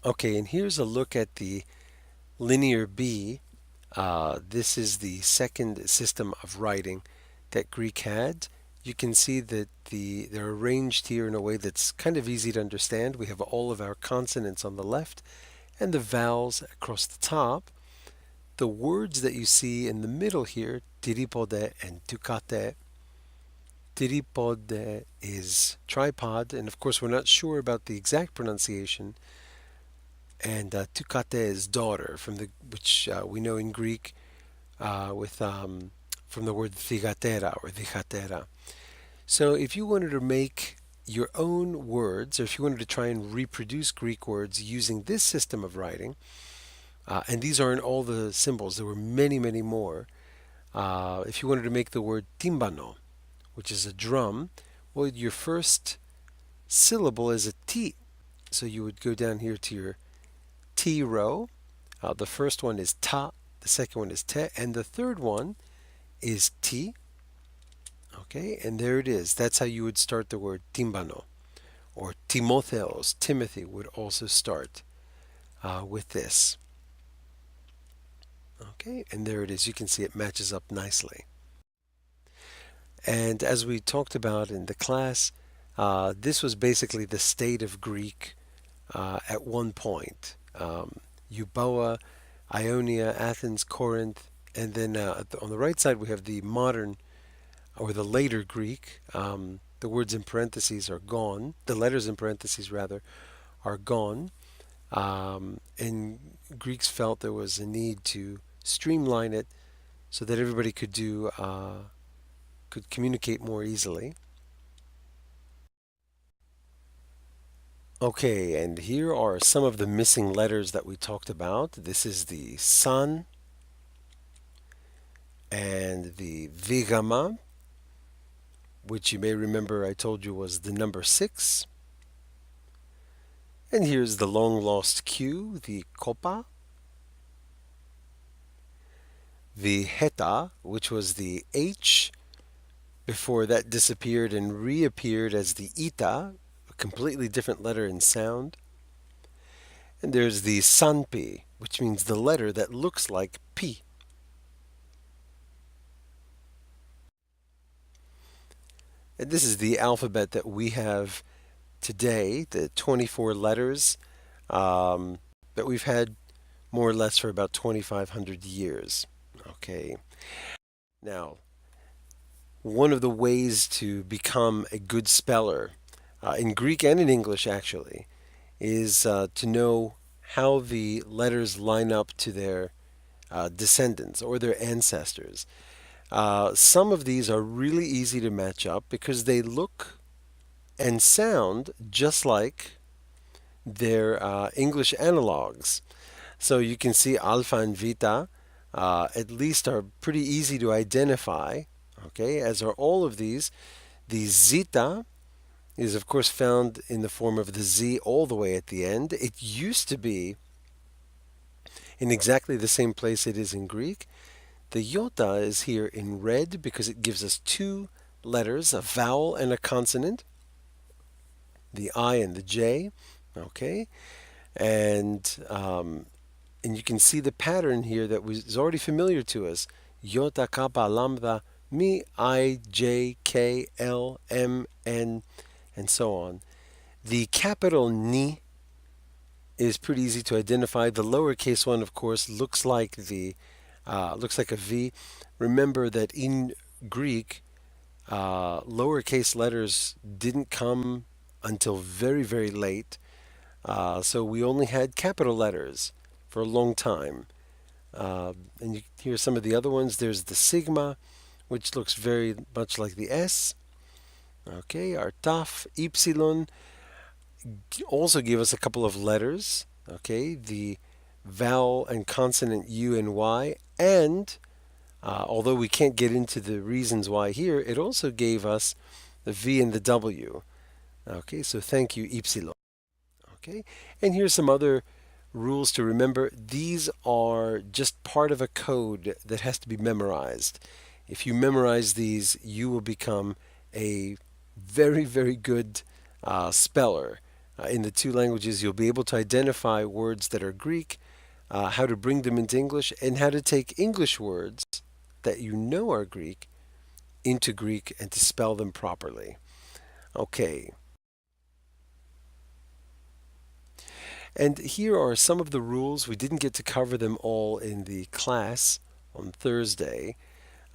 Okay, and here's a look at the linear B. This is the second system of writing that Greek had. You can see that they're arranged here in a way that's kind of easy to understand. We have all of our consonants on the left and the vowels across the top. The words that you see in the middle here, tiripode and tukate. Tiripode is tripod, and of course we're not sure about the exact pronunciation. And tukate is daughter, from the which we know in Greek with from the word thigatera or dichatera. So if you wanted to make your own words, or if you wanted to try and reproduce Greek words using this system of writing, and these aren't all the symbols, there were many, many more. If you wanted to make the word timbano, which is a drum, well, your first syllable is a T. So you would go down here to your T row. The first one is ta, the second one is te, and the third one is ti. Okay, and there it is. That's how you would start the word timbano. Or Timotheos, Timothy, would also start with this. Okay, and there it is. You can see it matches up nicely. And as we talked about in the class, this was basically the state of Greek at one point. Euboea, Ionia, Athens, Corinth, and then on the right side we have the modern or the later Greek. The words in parentheses are gone. The letters in parentheses, rather, are gone. And Greeks felt there was a need to streamline it so that everybody could communicate more easily. Okay, and here are some of the missing letters that we talked about. This is the san and the vigama, which you may remember I told you was the number 6. And here's the long lost Q, the copa, the heta, which was the H before that disappeared and reappeared as the ita, a completely different letter in sound. And there's the sanpi, which means the letter that looks like P. And this is the alphabet that we have today, the 24 letters um, that we've had more or less for about 2,500 years. Okay. Now, one of the ways to become a good speller, in Greek and in English actually, is to know how the letters line up to their descendants or their ancestors. Some of these are really easy to match up because they look and sound just like their English analogs. So you can see alpha and vita at least are pretty easy to identify, okay, as are all of these. The zeta is, of course, found in the form of the Z all the way at the end. It used to be in exactly the same place it is in Greek. The iota is here in red because it gives us two letters, a vowel and a consonant, the I and the J, okay? And you can see the pattern here that was already familiar to us. Iota, kappa, lambda, mi, I, J, K, L, M, N, and so on. The capital Ni is pretty easy to identify. The lowercase one, of course, looks like a V. Remember that in Greek, lowercase letters didn't come until very, very late. So we only had capital letters for a long time. And you hear some of the other ones. There's the sigma, which looks very much like the S. Okay, our taf, epsilon, also give us a couple of letters. Okay, the vowel and consonant U and Y, and although we can't get into the reasons why here, it also gave us the V and the W. Okay, so thank you, epsilon. Okay, and here's some other rules to remember. These are just part of a code that has to be memorized. If you memorize these, you will become a very, very good speller. in the two languages, you'll be able to identify words that are Greek, how to bring them into English, and how to take English words that you know are Greek into Greek and to spell them properly. Okay, and here are some of the rules. We didn't get to cover them all in the class on Thursday.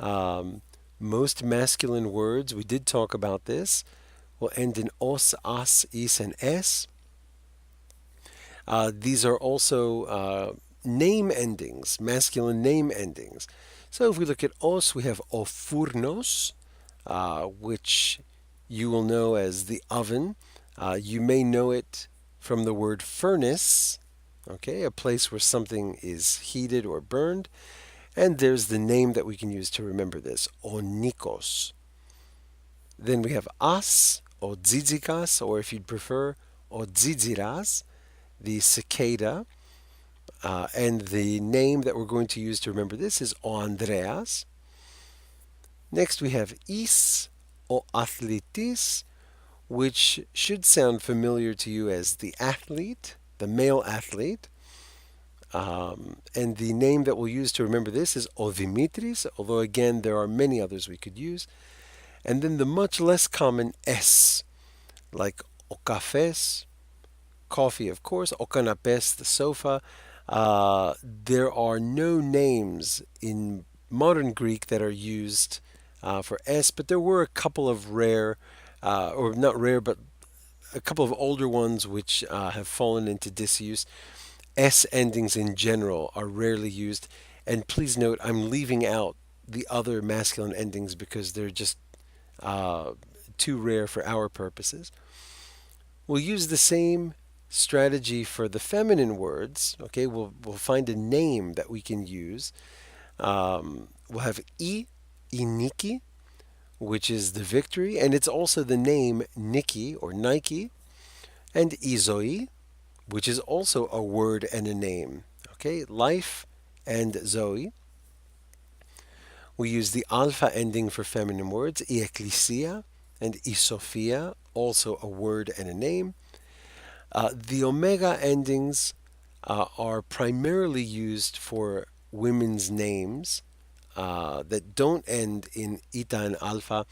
Um, most masculine words, we did talk about this, will end in os, as, is, and s. These are also name endings, masculine name endings. So if we look at os, we have ofurnos, which you will know as the oven. You may know it from the word furnace, okay, a place where something is heated or burned. And there's the name that we can use to remember this, onikos. Then we have as, or dzidzikas, or if you'd prefer, odzidziras, the cicada. And the name that we're going to use to remember this is O Andreas. Next we have is or athletis, which should sound familiar to you as the athlete, the male athlete. And the name that we'll use to remember this is O Dimitris, although again there are many others we could use. And then the much less common S, like O cafés, coffee, of course, O canapés, the sofa. There are no names in modern Greek that are used for S, but there were a couple of rare, or not rare, but a couple of older ones which have fallen into disuse. S endings in general are rarely used, and please note I'm leaving out the other masculine endings because they're just uh, too rare for our purposes. We'll use the same strategy for the feminine words. Okay, we'll find a name that we can use. We'll have iniki, which is the victory, and it's also the name Nike or Nike, and izoi, which is also a word and a name. Okay, life and Zoe. We use the alpha ending for feminine words, I ecclesia and I sophia, also a word and a name. The omega endings are primarily used for women's names that don't end in ita and alpha.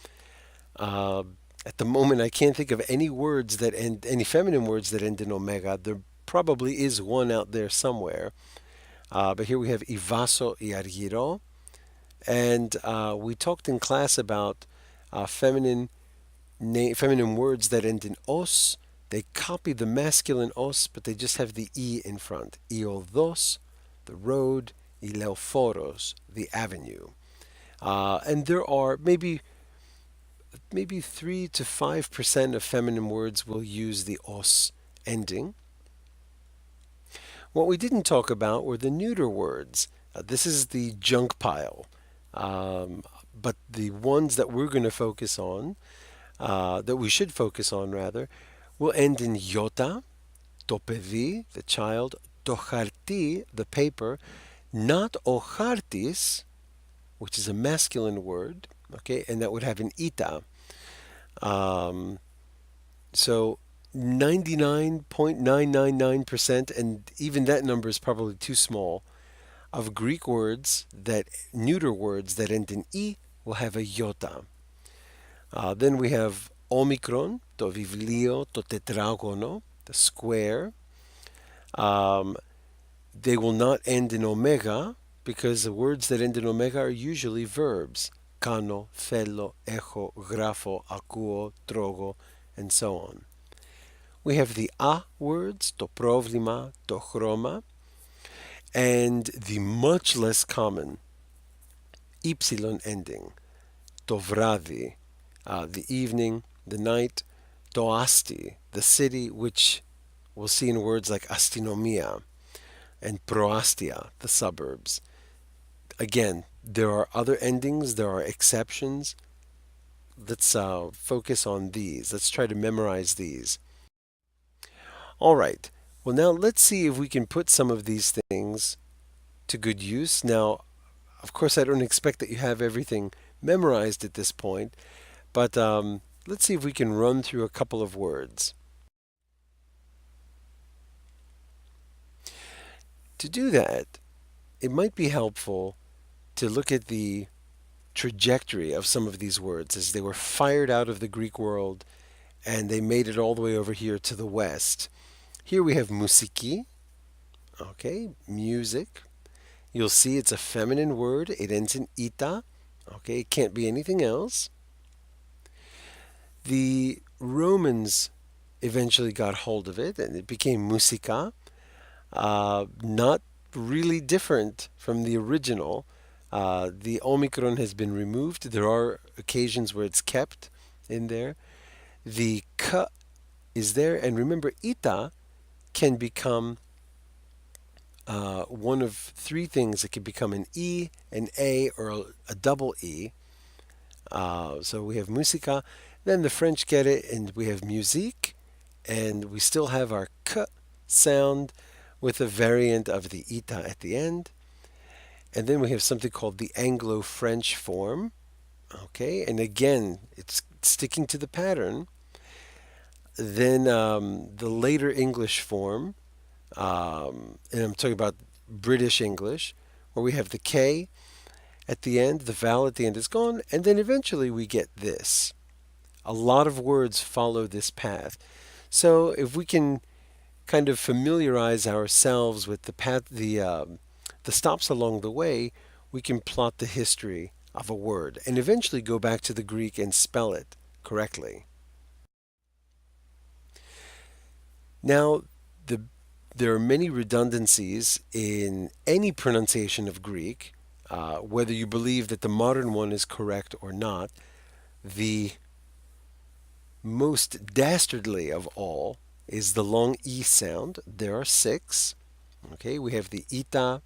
Uh, at the moment, I can't think of any words that end, any feminine words that end in omega. There probably is one out there somewhere. But here we have ivaso y argiro. And we talked in class about feminine words that end in os. They copy the masculine os, but they just have the e in front. Ioldos, the road, ileoforos, the avenue. And there are maybe 3 to 5% of feminine words will use the os ending. What we didn't talk about were the neuter words. This is the junk pile. But the ones that we're going to focus on, that we should focus on rather, will end in iota, to παιδί, the child, to charti, the paper, not o chartis, which is a masculine word, okay, and that would have an ita. Um, so 99.999%, and even that number is probably too small, of Greek words that neuter words that end in I will have a iota. Then we have omicron, to viβλio, to tetragono, the square. Um, they will not end in omega because the words that end in omega are usually verbs. Kano, fello, echo, grafo, akuo, trogo, and so on. We have the a words, to problema, to chroma, and the much less common ypsilon ending, to vradi, the evening, the night, to asti, the city, which we'll see in words like astinomia, and proastia, the suburbs. Again, there are other endings, there are exceptions. Let's focus on these. Let's try to memorize these. All right. Well, now let's see if we can put some of these things to good use. Now, of course, I don't expect that you have everything memorized at this point, but let's see if we can run through a couple of words. To do that, it might be helpful to look at the trajectory of some of these words as they were fired out of the Greek world and they made it all the way over here to the west. Here we have musiki, okay, music. You'll see it's a feminine word. It ends in ita, okay, it can't be anything else. The Romans eventually got hold of it and it became musica, not really different from the original. The Omicron has been removed. There are occasions where it's kept in there. The K is there, and remember, ita can become one of three things. It can become an E, an A, or a double E. So we have musica, then the French get it, and we have musique, and we still have our K sound with a variant of the ita at the end. And then we have something called the Anglo-French form. Okay, and again, it's sticking to the pattern. Then the later English form, and I'm talking about British English, where we have the K at the end, the vowel at the end is gone, and then eventually we get this. A lot of words follow this path. So if we can kind of familiarize ourselves with the path, the stops along the way, we can plot the history of a word and eventually go back to the Greek and spell it correctly. Now, there are many redundancies in any pronunciation of Greek, whether you believe that the modern one is correct or not. The most dastardly of all is the long E sound. There are six. Okay, we have the ita,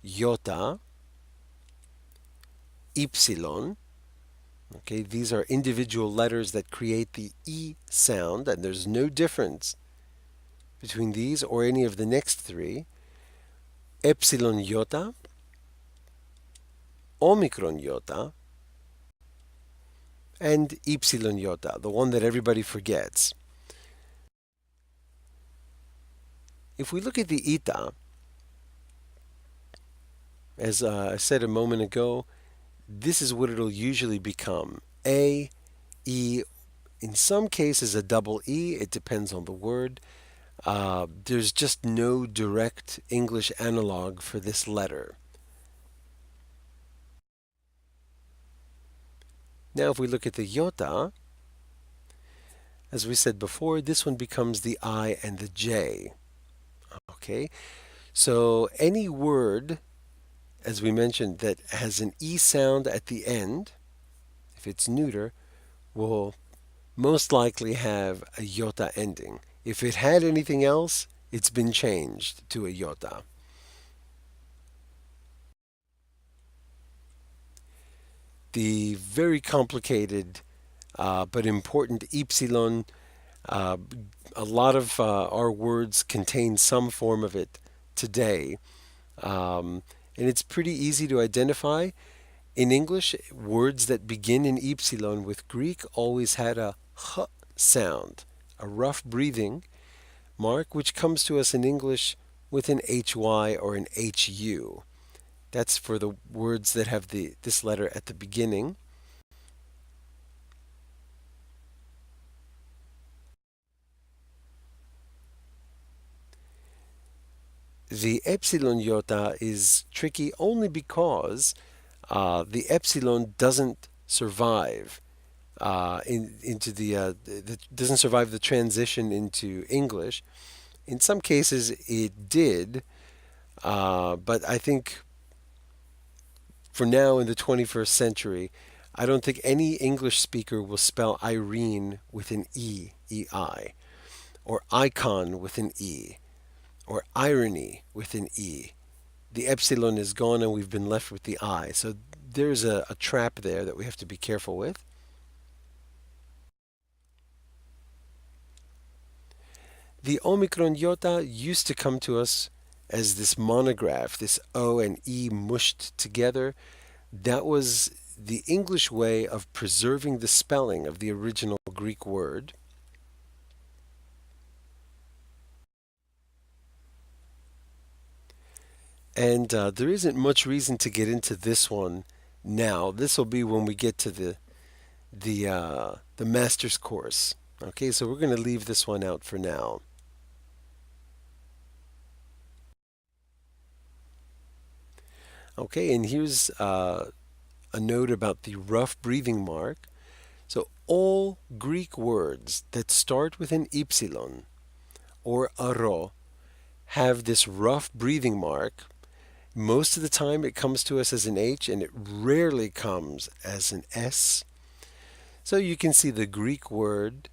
iota, ipsilon. Okay, these are individual letters that create the E sound, and there's no difference between these or any of the next three. Epsilon iota, omicron iota, and epsilon iota, the one that everybody forgets. If we look at the ita, as I said a moment ago, this is what it'll usually become. A, E, in some cases a double E, it depends on the word. There's just no direct English analog for this letter. Now if we look at the iota, as we said before, this one becomes the I and the J. Okay, so any word, as we mentioned, that has an E sound at the end, if it's neuter, will most likely have a iota ending. If it had anything else, it's been changed to a iota. The very complicated but important epsilon, uh, a lot of our words contain some form of it today. And it's pretty easy to identify. In English, words that begin in epsilon with Greek always had a h sound, a rough breathing mark, which comes to us in English with an hy or an hu. That's for the words that have this letter at the beginning. The epsilon iota is tricky only because the epsilon doesn't survive into doesn't survive the transition into English. In some cases, it did, but I think for now in the 21st century, I don't think any English speaker will spell Irene with an E, E-I, or icon with an E, or irony with an E. The epsilon is gone and we've been left with the I. So there's a trap there that we have to be careful with. The Omicron iota used to come to us as this monograph, this O and E mushed together. That was the English way of preserving the spelling of the original Greek word. And there isn't much reason to get into this one now. This will be when we get to the master's course. Okay, so we're going to leave this one out for now. Okay, and here's a note about the rough breathing mark. So all Greek words that start with an ypsilon or a rho have this rough breathing mark. Most of the time it comes to us as an H and it rarely comes as an S. So you can see the Greek word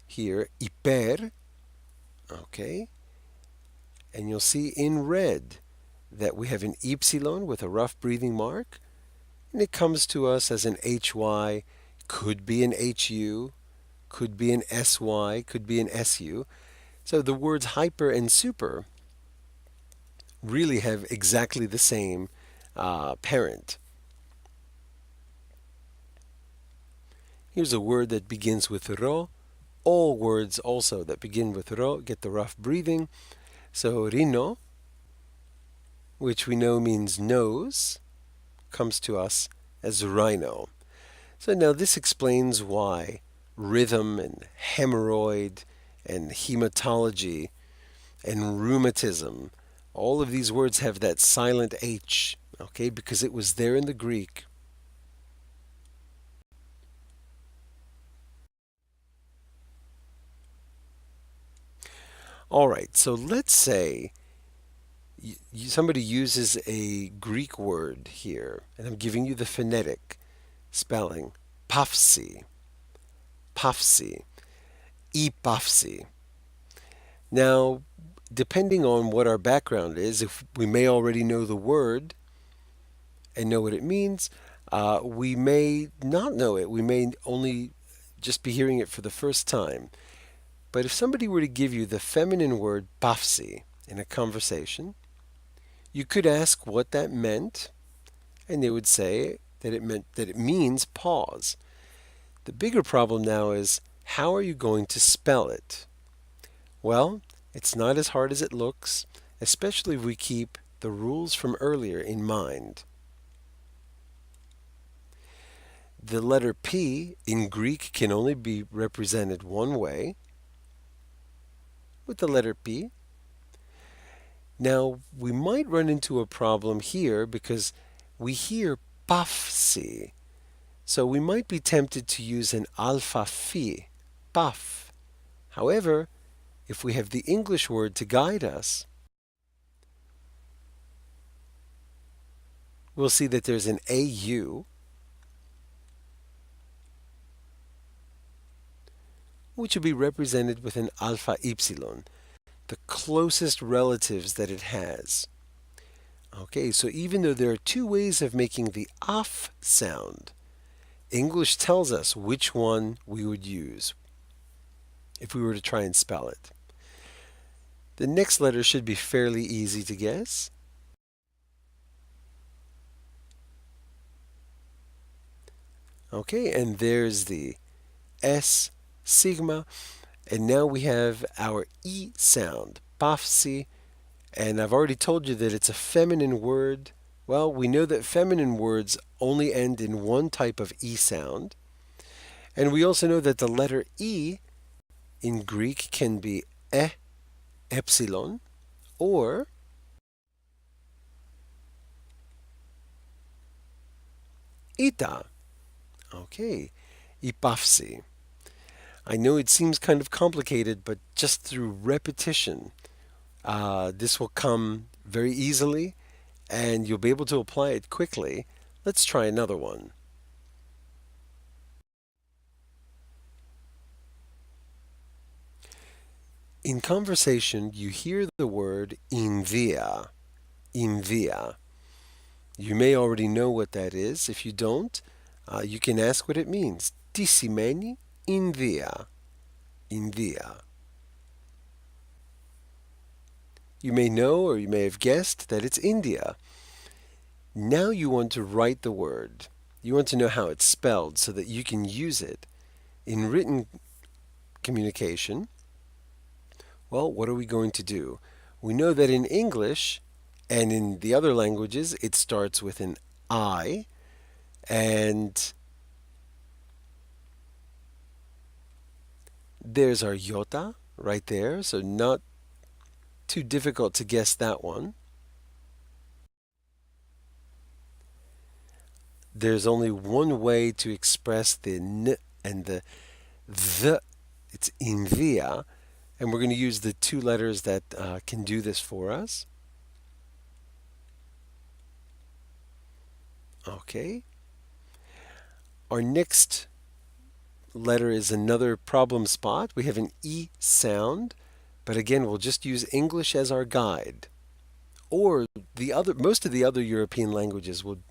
here, hyper, okay? And you'll see in red that we have an epsilon with a rough breathing mark, and it comes to us as an HY, could be an HU, could be an SY, could be an SU. So the words hyper and super really have exactly the same parent. Here's a word that begins with ro. All words also that begin with ro get the rough breathing. So rhino, which we know means nose, comes to us as rhino. So now this explains why rhythm and hemorrhoid and hematology and rheumatism, all of these words have that silent H, okay, because it was there in the Greek. All right, so let's say somebody uses a Greek word here, and I'm giving you the phonetic spelling, pafsi, pafsi, epafsi. Now, depending on what our background is, if we may already know the word and know what it means, we may not know it. We may only just be hearing it for the first time. But if somebody were to give you the feminine word pafsi in a conversation, you could ask what that meant, and they would say that it means pause. The bigger problem now is how are you going to spell it? Well, it's not as hard as it looks, especially if we keep the rules from earlier in mind. The letter P in Greek can only be represented one way, with the letter P. Now, we might run into a problem here because we hear pafsi, so we might be tempted to use an alpha phi, paf. However, if we have the English word to guide us, we'll see that there's an AU, which will be represented with an alpha epsilon, the closest relatives that it has. Okay, so even though there are two ways of making the af sound, English tells us which one we would use if we were to try and spell it. The next letter should be fairly easy to guess. Okay, and there's the S sigma, and now we have our E sound, pafsi, and I've already told you that it's a feminine word. Well, we know that feminine words only end in one type of E sound, and we also know that the letter E in Greek can be epsilon, or ita. Okay, ipafsi. I know it seems kind of complicated, but just through repetition, this will come very easily and you'll be able to apply it quickly. Let's try another one. In conversation, you hear the word envia. Envia. You may already know what that is. If you don't, you can ask what it means. Τι σημαίνει envia? Envia. You may know or you may have guessed that it's India. Now you want to write the word. You want to know how it's spelled so that you can use it in written communication. Well, what are we going to do? We know that in English, And in the other languages, it starts with an I. And there's our iota right there. So not too difficult to guess that one. There's only one way to express the n and the. It's invia. And we're going to use the two letters that can do this for us. Okay. Our next letter is another problem spot. We have an E sound, but again, we'll just use English as our guide. Or most of the other European languages would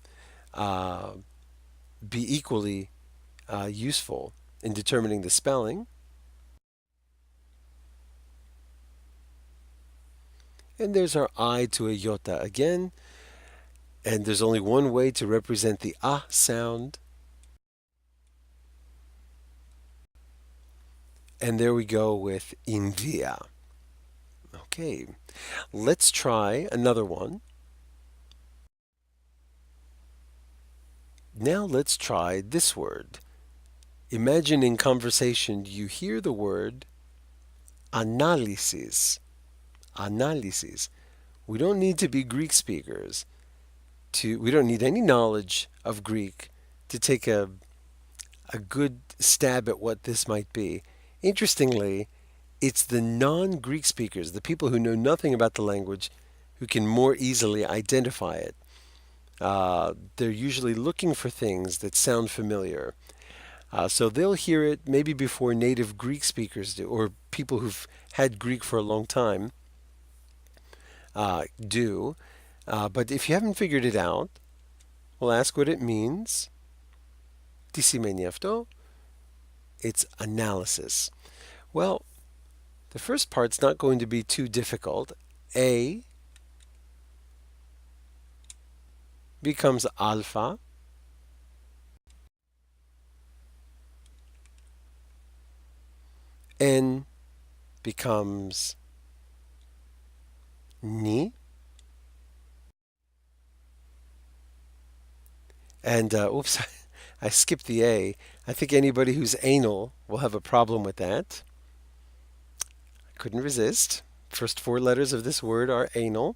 uh, be equally useful in determining the spelling. And there's our I to a iota again. And there's only one way to represent the ah sound. And there we go with invia. Okay, let's try another one. Now let's try this word. Imagine in conversation you hear the word analysis. Analysis. We don't need to be Greek speakers. We don't need any knowledge of Greek to take a good stab at what this might be. Interestingly, it's the non-Greek speakers, the people who know nothing about the language, who can more easily identify it. They're usually looking for things that sound familiar. So they'll hear it maybe before native Greek speakers do, or people who've had Greek for a long time do. But if you haven't figured it out, we'll ask what it means. Τι σημαίνει αυτό? It's analysis. Well, the first part's not going to be too difficult. A becomes alpha. N becomes ni. And oops, I skipped the A. I think anybody who's anal will have a problem with that. I couldn't resist. First four letters of this word are anal.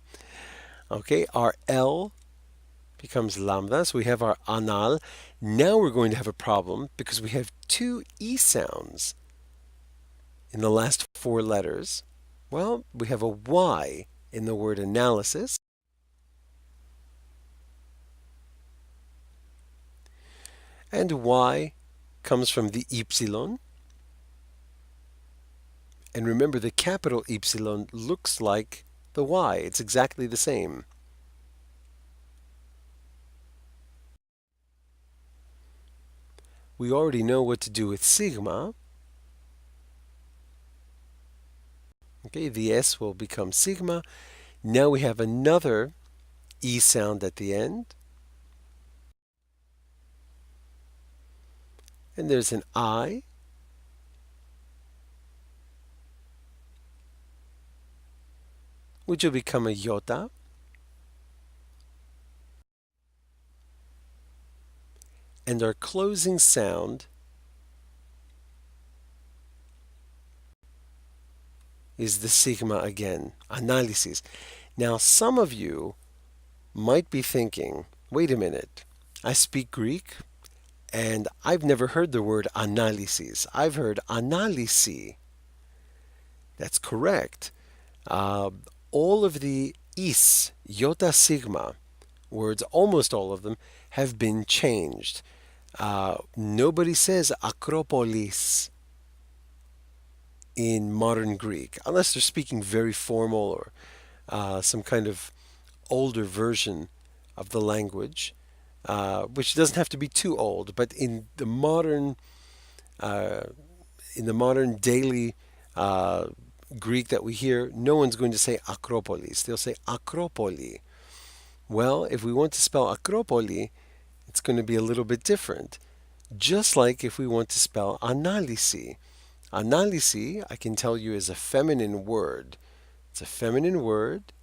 Okay, our L becomes lambda, so we have our anal. Now we're going to have a problem because we have two E sounds in the last four letters. Well, we have a Y in the word analysis. And Y comes from the ypsilon. And remember, the capital ypsilon looks like the Y. It's exactly the same. We already know what to do with sigma. Okay, the S will become sigma. Now we have another E sound at the end. And there's an I. Which will become a iota. And our closing sound is the sigma again, analysis. Now, some of you might be thinking, wait a minute, I speak Greek and I've never heard the word analysis. I've heard analysi. That's correct. All of the is, iota sigma words, almost all of them, have been changed. Nobody says Acropolis in modern Greek, unless they're speaking very formal or some kind of older version of the language, which doesn't have to be too old. But uh, in the modern daily Greek that we hear, no one's going to say Acropolis. They'll say Acropoli. Well, if we want to spell Acropoli, it's going to be a little bit different. Just like if we want to spell analysi. Analysi, I can tell you, is a feminine word. It's a feminine word,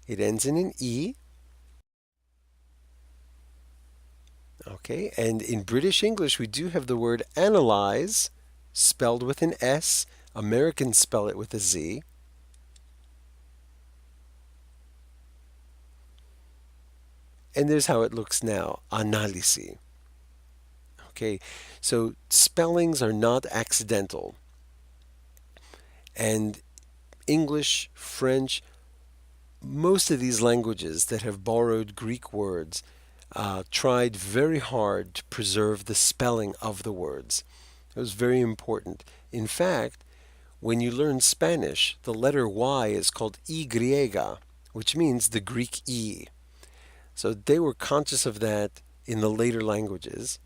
It ends in an E. Okay, and in British English, we do have the word analyze, spelled with an S. Americans spell it with a Z. And there's how it looks now, analisi. Okay, so spellings are not accidental. And English, French, most of these languages that have borrowed Greek words tried very hard to preserve the spelling of the words. It was very important. In fact, when you learn Spanish, the letter Y is called Y, which means the Greek E. So they were conscious of that in the later languages.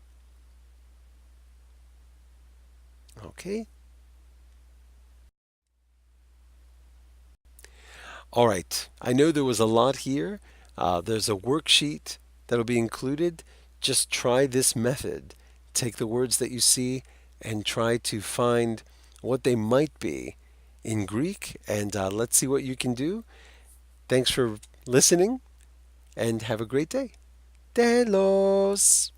Okay. All right. I know there was a lot here. There's a worksheet that'll be included. Just try this method. Take the words that you see and try to find what they might be in Greek, and let's see what you can do. Thanks for listening, and have a great day. Telos!